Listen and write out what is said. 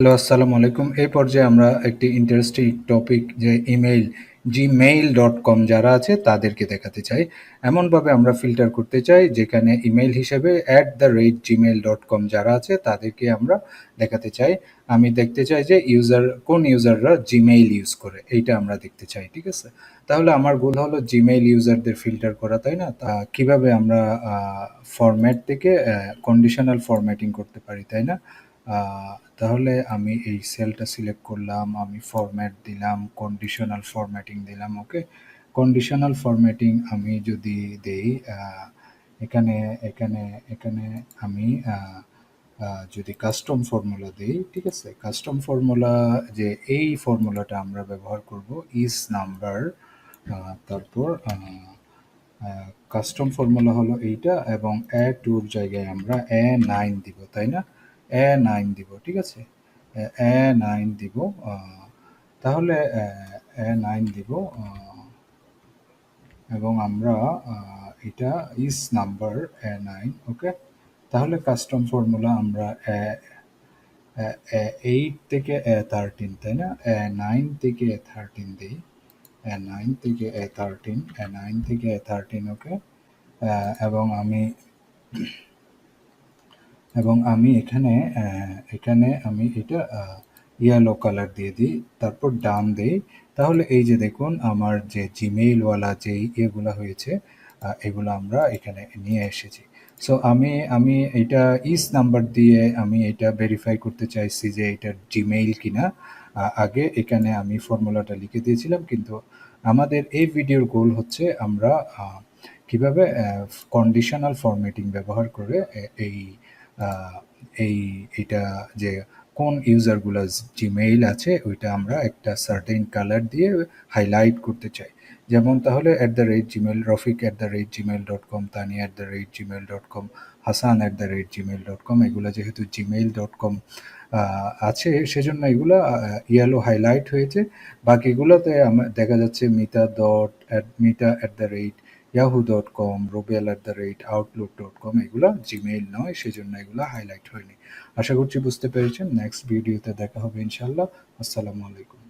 Hello, আসসালামু আলাইকুম। এই পর্যায়ে আমরা একটি ইন্টারেস্টিং টপিক যে ইমেইল gmail.com যারা আছে তাদেরকে দেখাতে চাই। এমনভাবে আমরা ফিল্টার করতে চাই যেখানে ইমেইল হিসেবে @gmail.com যারা আছে তাদেরকে আমরা দেখাতে চাই। আমি দেখতে চাই যে কোন ইউজাররা জিমেইল ইউজ করে এইটা আমরা দেখতে চাই, ঠিক আছে? তাহলে আমার গোল হলো জিমেইল ইউজারদের ফিল্টার করা, তাই না? কিভাবে আমরা ফরম্যাট থেকে কন্ডিশনাল ফরম্যাটিং করতে পারি, তাই না? তাহলে আমি এই সেলটা সিলেক্ট করলাম, আমি ফরম্যাট দিলাম, কন্ডিশনাল ফরম্যাটিং দিলাম, ওকে? কন্ডিশনাল ফরম্যাটিং আমি যদি দেই এখানে এখানে এখানে আমি যদি কাস্টম ফর্মুলা দিই, ঠিক আছে? কাস্টম ফর্মুলা যে এই ফর্মুলাটা আমরা ব্যবহার করব ইস নাম্বার, তারপর কাস্টম ফর্মুলা হলো এইটা, এবং টুর জায়গায় আমরা নাইন দিব, তাই না? নাইন দিব, ঠিক আছে? নাইন দিব। তাহলে নাইন দিব, এবং আমরা এটা ইস নাম্বার নাইন, ওকে? তাহলে কাস্টম ফর্মুলা আমরা 8 থেকে 13, তাই না? 9 থেকে 13 দিই, 9 থেকে 13, 9 থেকে 13, ওকে? এবং আমি এখানে আমি এটা ইয়েলো কালার দিয়ে দিই, তারপর ডান দিই। তাহলে এই যে দেখুন আমার যে জিমেইলওয়ালা যে ইয়েগুলো হয়েছে, এগুলো আমরা এখানে নিয়ে এসেছি। সো আমি এটা ইস নাম্বার দিয়ে আমি এটা ভেরিফাই করতে চাইছি যে এটা জিমেইল কিনা। আগে এখানে আমি ফর্মুলাটা লিখে দিয়েছিলাম, কিন্তু আমাদের এই ভিডিওর গোল হচ্ছে আমরা কিভাবে কন্ডিশনাল ফরম্যাটিং ব্যবহার করে এই আহ, এই এটা যে কোন ইউজারগুলো জিমেইল আছে ওইটা আমরা একটা সার্টেন কালার দিয়ে হাইলাইট করতে চাই। যেমন তাহলে @gmail, Rafiq @gmail.com, Tania @gmail.com, Hasan @gmail.com, এগুলো যেহেতু gmail.com আছে সেজন্য এগুলো ইয়েলো হাইলাইট হয়েছে। বাকিগুলোতে দেখা যাচ্ছে মিতা.yahoo.com, rubel@outlook.com, এগুলো জিমেইল নয়, সেজন্য এগুলো হাইলাইট হয়নি। আশা করছি বুঝতে পেরেছেন। নেক্সট ভিডিওতে দেখা হবে ইনশাল্লাহ। আসসালামু আলাইকুম।